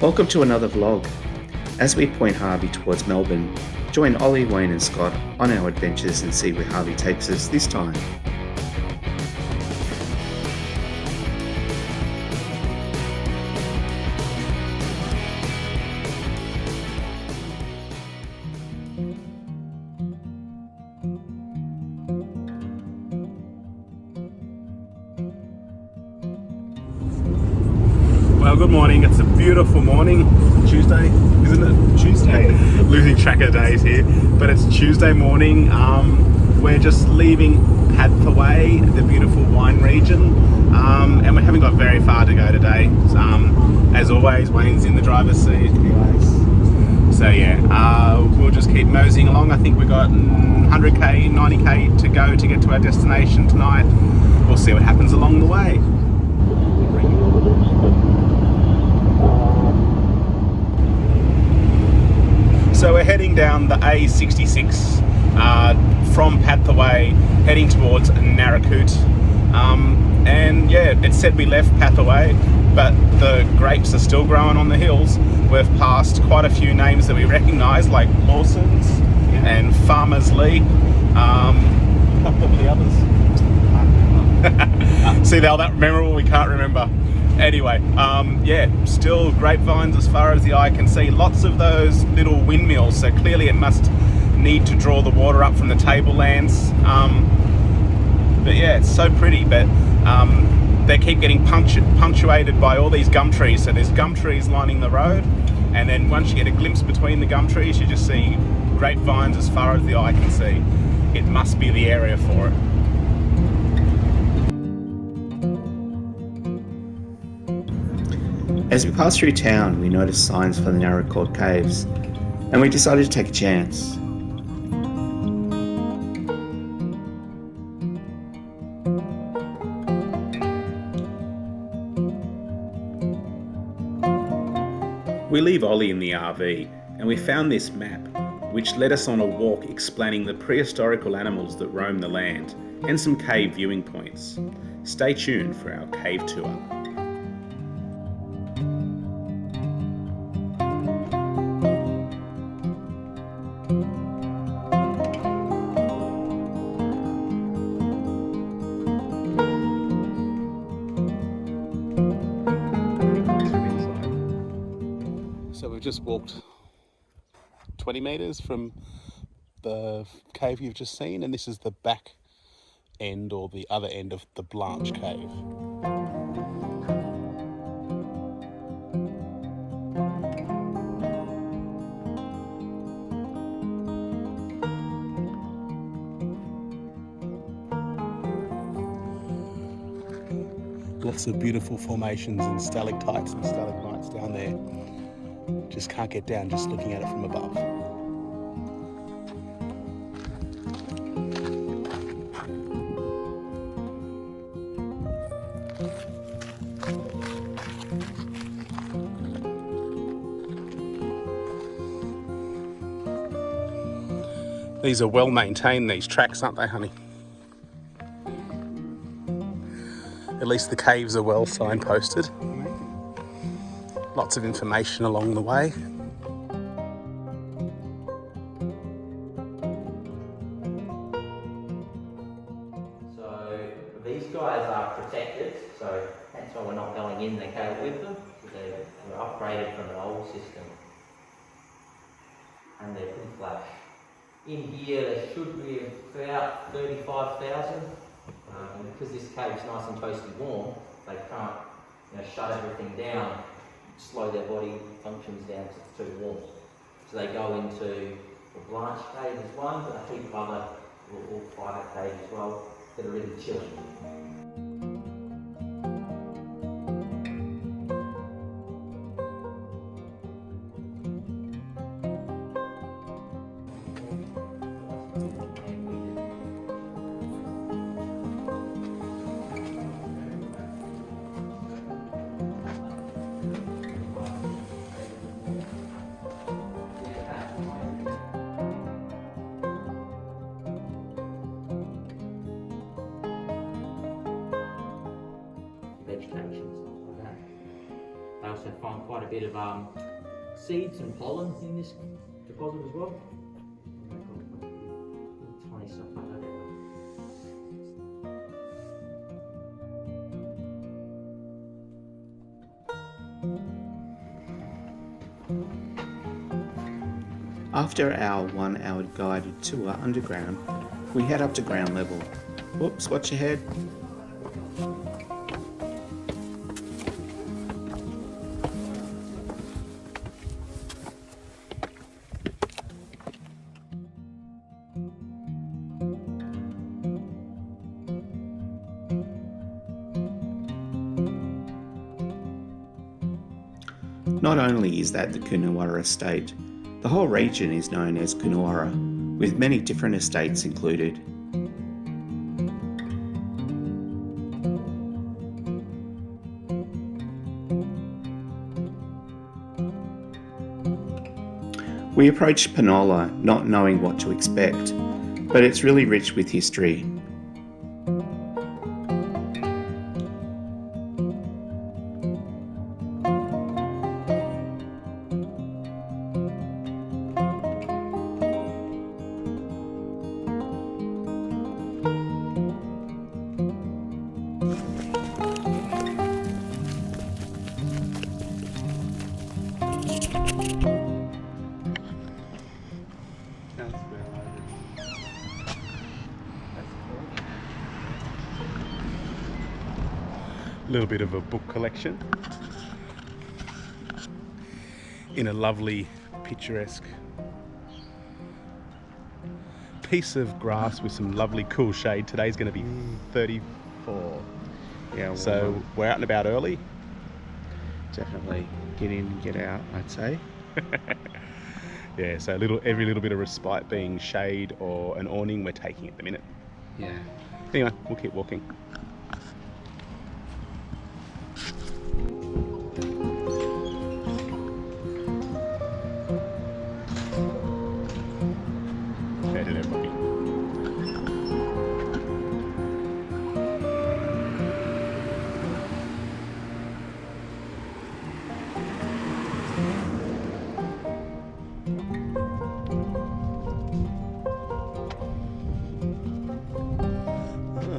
Welcome to another vlog. As we point Harvey towards Melbourne, join Ollie, Wayne and Scott on our adventures and see where Harvey takes us this time. Well, good morning. It's a beautiful morning. Tuesday, isn't it? Tuesday. Losing track of days here, but it's Tuesday morning. We're just leaving Hathaway, the beautiful wine region, and we haven't got very far to go today. As always, Wayne's in the driver's seat. So yeah, we'll just keep moseying along. I think we've got 100k, 90k to go to get to our destination tonight. We'll see what happens along the way. So we're heading down the A66 from Pathaway, heading towards Narracute. And yeah, it said we left Pathaway, but the grapes are still growing on the hills. We've passed quite a few names that we recognise, like Lawson's and Farmer's Leap. A couple of the others. See, they're that memorable, we can't remember. Anyway, yeah, still grapevines as far as the eye can see. Lots of those little windmills, so clearly it must need to draw the water up from the tablelands. But yeah, it's so pretty, but they keep getting punctuated by all these gum trees. So there's gum trees lining the road, and then once you get a glimpse between the gum trees, you just see grapevines as far as the eye can see. It must be the area for it. As we passed through town, we noticed signs for the Narracute Caves, and we decided to take a chance. We leave Ollie in the RV, and we found this map, which led us on a walk explaining the prehistorical animals that roam the land, and some cave viewing points. Stay tuned for our cave tour. So we've just walked 20 metres from the cave you've just seen, and this is the back end or the other end of the Blanche Cave. Lots of beautiful formations and stalactites and stalagmites down there. Just can't get down just looking at it from above. These are well maintained, these tracks, aren't they, honey? At least the caves are well signposted. Lots of information along the way. So these guys are protected, so that's why we're not going in the cave with them, because they were upgraded from an old system. And they're pretty flash. In here there should be about 35,000. Because this cave's nice and toasty warm, they can't shut everything down, slow their body functions down because it's too warm. So they go into the Blanche Cave as one, but a heap of other little private caves as well that are really chilly. vegetation, stuff like that. They also find quite a bit of seeds and pollen in this deposit as well. Tiny stuff like that. After our 1 hour guided tour underground, we head up to ground level. Whoops, watch your head. Not only is that the Coonawarra estate, the whole region is known as Coonawarra, with many different estates included. We approached Penola not knowing what to expect, but it's really rich with history. A little bit of a book collection in a lovely picturesque piece of grass with some lovely cool shade. Today's going to be 34. Yeah, So we're out and about early. definitely get in and get out, I'd say. Yeah, so every little bit of respite being shade or an awning we're taking at the minute. Yeah. Anyway, we'll keep walking.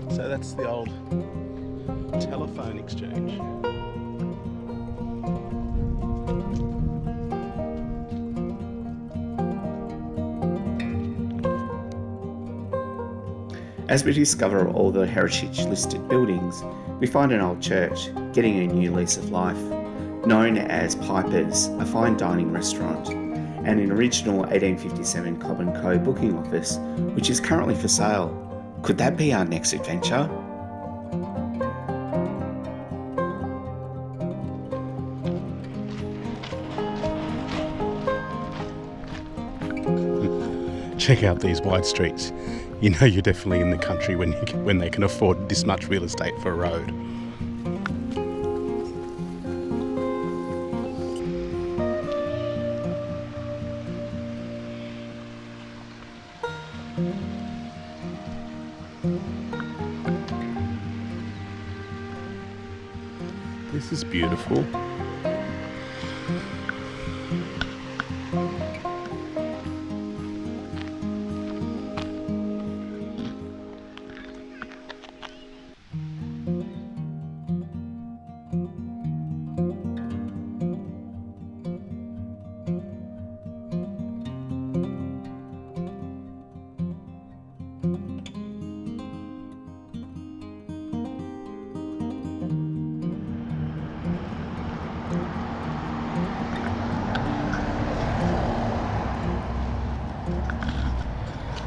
So that's the old telephone exchange. As we discover all the heritage listed buildings, we find an old church getting a new lease of life. Known as Piper's, a fine dining restaurant, and an original 1857 Cobb & Co booking office, which is currently for sale. Could that be our next adventure? Check out these wide streets. You know you're definitely in the country when they can afford this much real estate for a road. This is beautiful.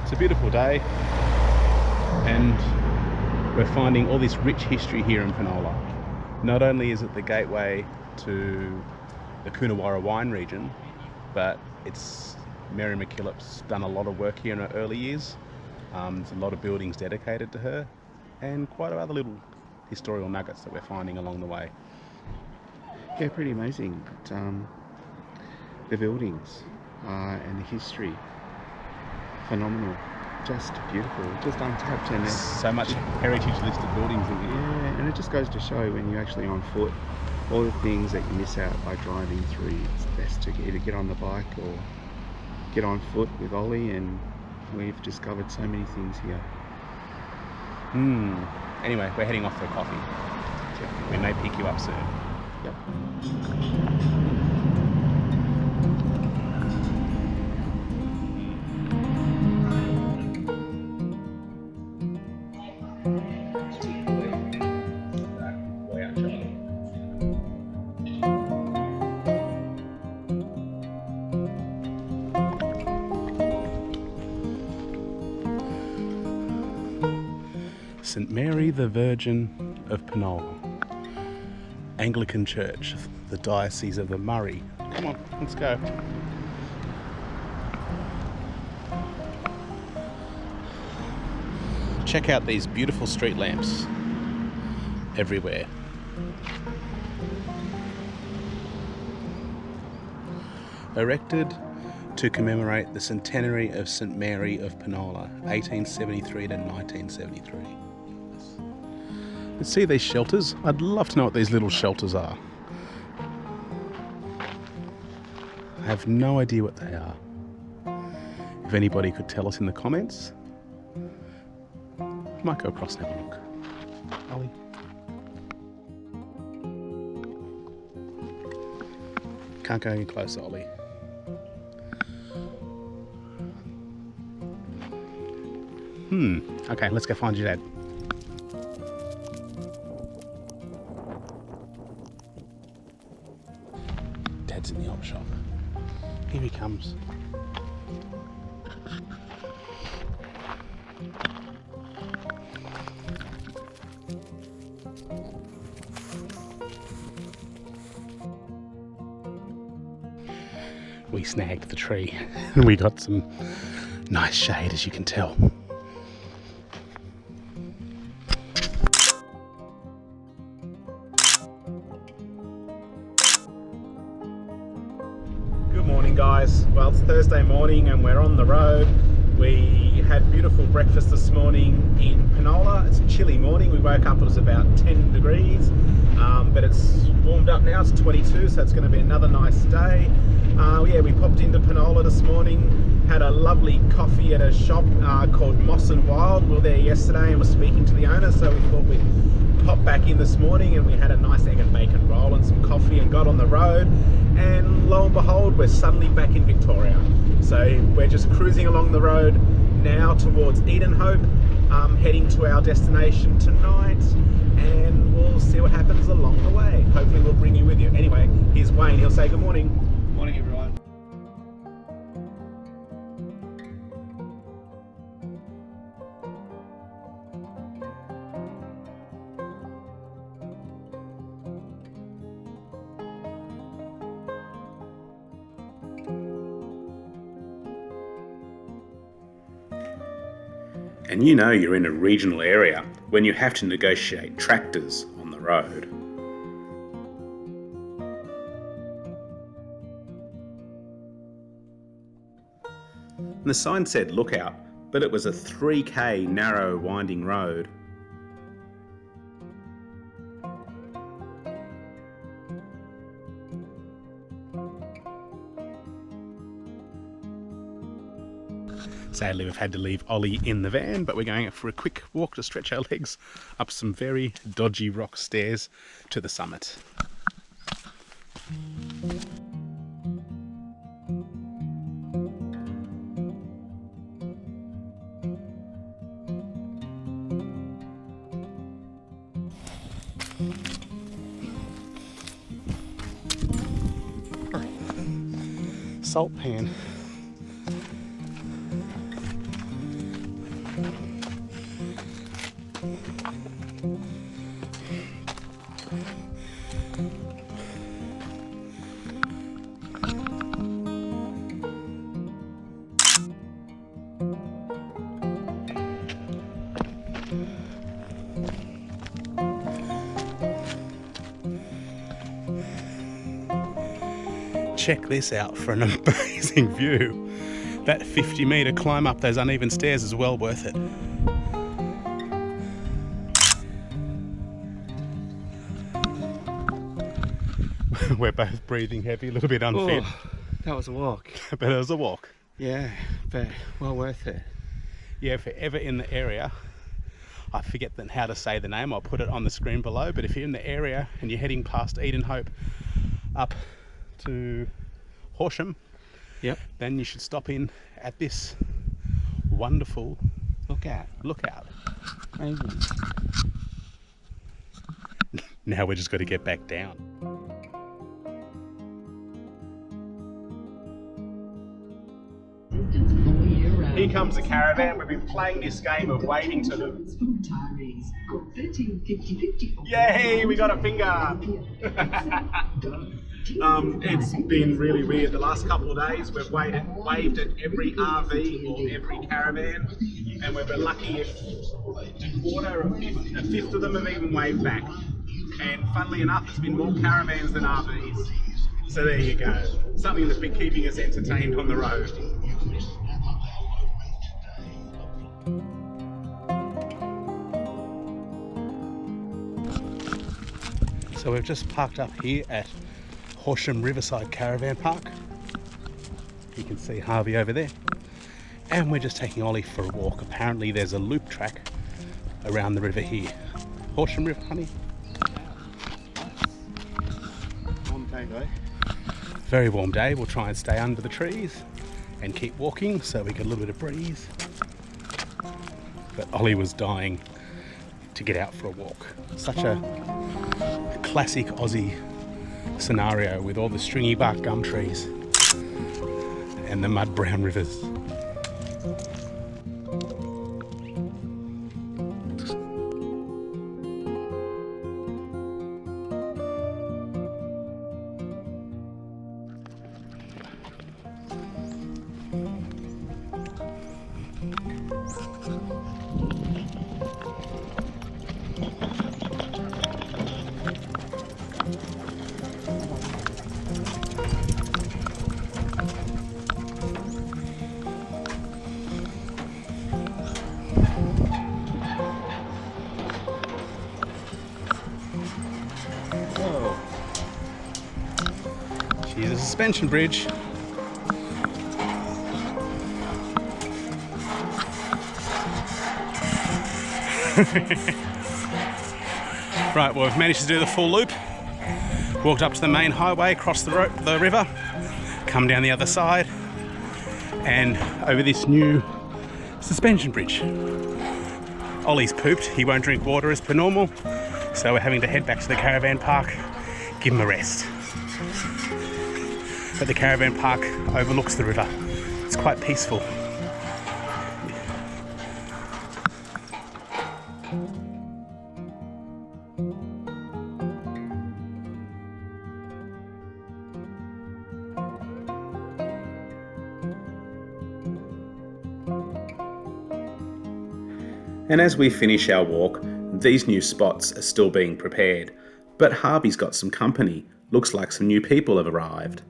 It's a beautiful day and we're finding all this rich history here in Penola. Not only is it the gateway to the Coonawarra wine region, but it's Mary MacKillop's done a lot of work here in her early years. There's a lot of buildings dedicated to her and quite a other little historical nuggets that we're finding along the way. Yeah, pretty amazing. But, the buildings and the history, phenomenal. just beautiful, just untapped, and So much heritage listed buildings in here. yeah, and it just goes to show when you're actually on foot, all the things that you miss out by driving through. It's best to either get on the bike or get on foot with Ollie, and we've discovered so many things here. Anyway, we're heading off for a coffee. We may pick you up soon. Yep. St Mary the Virgin of Penola, Anglican Church, the Diocese of the Murray. Come on, let's go. Check out these beautiful street lamps everywhere. Erected to commemorate the centenary of St Mary of Penola, 1873 to 1973. Let's see these shelters. I'd love to know what these little shelters are. I have no idea what they are. If anybody could tell us in the comments, I might go across and have a look. Ollie. Can't go any closer, Ollie. Okay, let's go find your dad. Dad's in the op shop. Here he comes. We snagged the tree and we got some nice shade, as you can tell. Good morning, guys. Well, it's Thursday morning and we're on the road. We had beautiful breakfast this morning in Penola. It's a chilly morning. We woke up, it was about 10 degrees, but it's warmed up now. It's 22, so it's going to be another nice day. Yeah, we popped into Penola this morning, had a lovely coffee at a shop called Moss and Wild. We were there yesterday and were speaking to the owner, so we thought we'd pop back in this morning, and we had a nice egg and bacon roll and some coffee and got on the road, and lo and behold, we're suddenly back in Victoria. So we're just cruising along the road now towards Edenhope, heading to our destination tonight, and we'll see what happens along the way. Hopefully we'll bring you with you. Anyway, here's Wayne. He'll say good morning. Morning, everyone. And you know you're in a regional area when you have to negotiate tractors on the road. And the sign said look out, but it was a 3k narrow winding road. Sadly, we've had to leave Ollie in the van, but we're going out for a quick walk to stretch our legs up some very dodgy rock stairs to the summit. Salt pan. Check this out for an amazing view. that 50-metre climb up those uneven stairs is well worth it. We're both breathing heavy, a little bit unfit. Oh, that was a walk. But it was a walk. Yeah, but well worth it. Yeah, if you're ever in the area, I forget how to say the name, I'll put it on the screen below, but if you're in the area and you're heading past Eden Hope up to Horsham, Yep. then you should stop in at this wonderful Lookout. Amazing. Now we just got to get back down. Here comes the caravan. We've been playing this game of waving to them. Yay, we got a finger! It's been really weird. The last couple of days we've waved at every RV or every caravan, and we've been lucky if a fifth of them have even waved back. And funnily enough, there's been more caravans than RVs. So there you go. Something that's been keeping us entertained on the road. So we've just parked up here at Horsham Riverside Caravan Park. You can see Harvey over there. And we're just taking Ollie for a walk. Apparently there's a loop track around the river here. Horsham River, honey. Warm day though. Very warm day. We'll try and stay under the trees and keep walking so we get a little bit of breeze. But Ollie was dying to get out for a walk. Such a classic Aussie scenario with all the stringy bark gum trees and the mud brown rivers. Here's a suspension bridge. Right, well, we've managed to do the full loop. Walked up to the main highway, crossed the river, come down the other side, and over this new suspension bridge. Ollie's pooped. He won't drink water as per normal, so we're having to head back to the caravan park, give him a rest. But the caravan park overlooks the river. It's quite peaceful. And as we finish our walk, these new spots are still being prepared. But Harvey's got some company. Looks like some new people have arrived.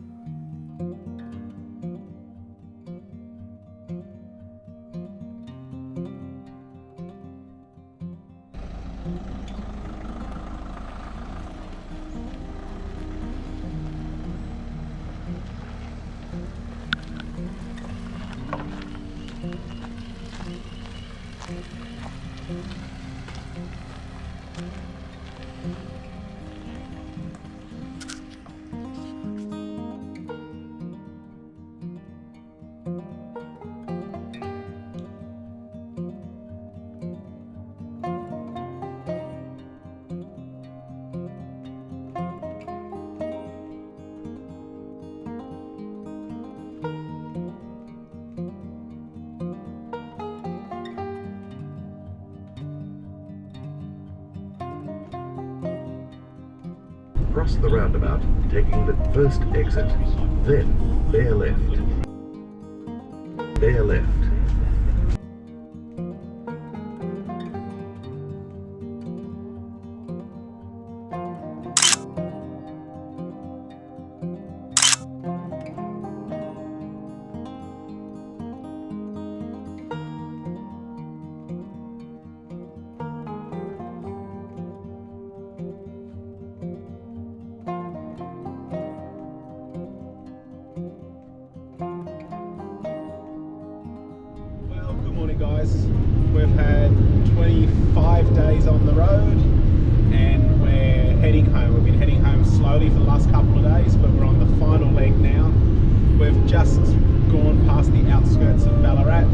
Cross the roundabout, taking the first exit, then bear left. Bear left. guys. We've had 25 days on the road and we're heading home. We've been heading home slowly for the last couple of days, but we're on the final leg now. We've just gone past the outskirts of Ballarat,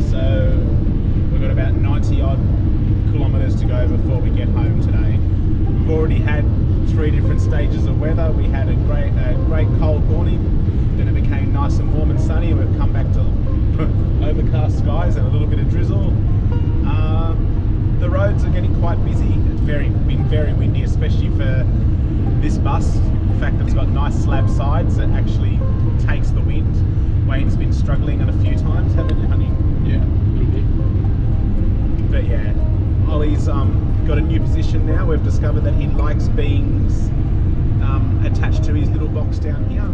so we've got about 90 odd kilometres to go before we get home today. We've already had 3 different stages of weather. We had a great cold morning, then it became nice and warm and sunny, and we've come back to overcast skies and a little bit of drizzle. The roads are getting quite busy. It's been very windy, especially for this bus. The fact that it's got nice slab sides that actually takes the wind. Wayne's been struggling on a few times, haven't you, honey? Yeah, a little bit. But yeah, Ollie's got a new position now. We've discovered that he likes being attached to his little box down here.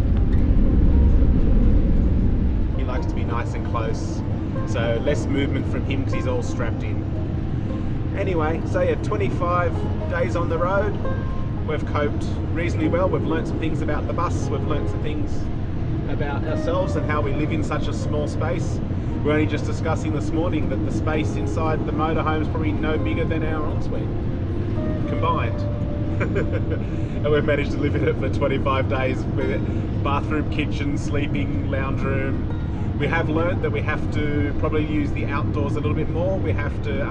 He likes to be nice and close, so less movement from him because he's all strapped in. Anyway, so yeah, 25 days on the road. We've coped reasonably well. We've learnt some things about the bus. We've learnt some things about ourselves and how we live in such a small space. We're only just discussing this morning that the space inside the motorhome is probably no bigger than our ensuite combined. And we've managed to live in it for 25 days with bathroom, kitchen, sleeping, lounge room. We have learnt that we have to probably use the outdoors a little bit more. We have to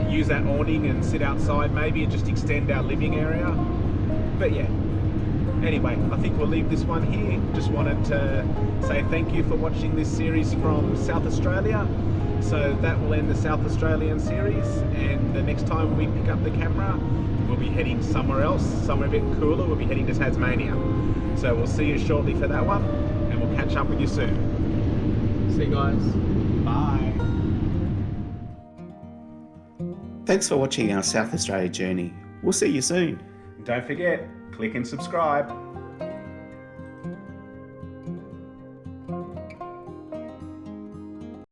use that awning and sit outside maybe and just extend our living area. But yeah, anyway, I think we'll leave this one here. Just wanted to say thank you for watching this series from South Australia. So that will end the South Australian series, and the next time we pick up the camera we'll be heading somewhere else, somewhere a bit cooler. We'll be heading to Tasmania. So we'll see you shortly for that one, and we'll catch up with you soon. See you guys. Bye. Thanks for watching our South Australia journey. We'll see you soon. Don't forget, click and subscribe.